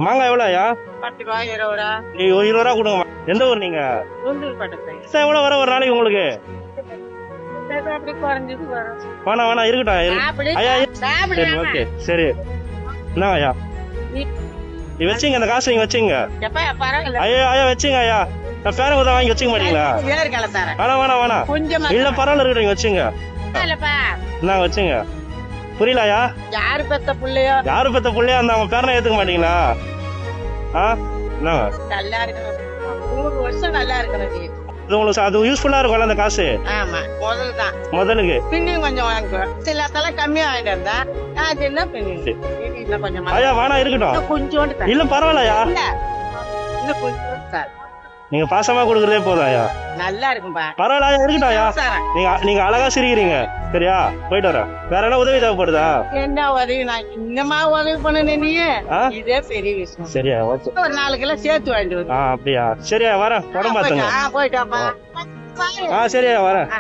மாங்காய் எவ்வளோயா? 10 ரூபா 20 ரூபா. 20 ரூபா கொடுங்க. எந்த ஊர் நீங்க? எவ்வளவு வர ஒரு நாளைக்கு உங்களுக்கு? வேணாம் இருக்கட்டும் ஐயா. சரி ஓகே சரி. என்ன ஐயா நீ வச்சுங்க, அந்த காசு நீங்க வச்சுங்க. ஐயா வச்சுங்க ஐயா. நான் பேர உதவ வாங்கி வச்சுக்க மாட்டீங்களா? வேணாம் இல்ல பரவாயில்ல இருக்கட்டும், நீங்க வச்சுங்க. என்ன வச்சுங்க? புரியலையா? யாரு பெத்த புள்ளையோ அந்த அவங்க பேரனை ஏத்துக்க மாட்டீங்களா? நல்லா இருக்கு. 100 வருஷம் நல்லா இருக்கிறது. உங்களுக்கு அது யூஸ்ஃபுல்லா இருக்கும்ல அந்த காசு? ஆமா, முதலுக்கு பின்னியும் கொஞ்சம் வாங்குவேன். சில இடத்துல கம்மியா வாங்கிட்டு இருந்தா என்ன பின்னி கொஞ்சம் ஐயா வேணா இருக்கட்டும். கொஞ்சோண்டு இல்ல பரவாயில்லையா, இன்னும் கொஞ்சம் சார். நீங்க பாசமா கொடுக்கறதே போதும் ஐயா. நல்லா இருக்கும்பா. பரவாயில்ல இருக்கட்டும் ஐயா. நீங்க அழகா சிரிக்கிறீங்க. சரியா, போயிட்டு வரேன். வேற என்ன உதவி தேவைப்படுதா? என்ன உதவி? நான் இன்னமா உதவி பண்ண நீ இதே பெரிய விஷயம். சரியா, ஒரு 4 கிலோ சேர்த்து வாங்கிட்டு வந்து. அப்படியா? சரியா வரேன். உடம்பு பாத்துங்க. போயிட்டாப்பா. சரியா வரேன்.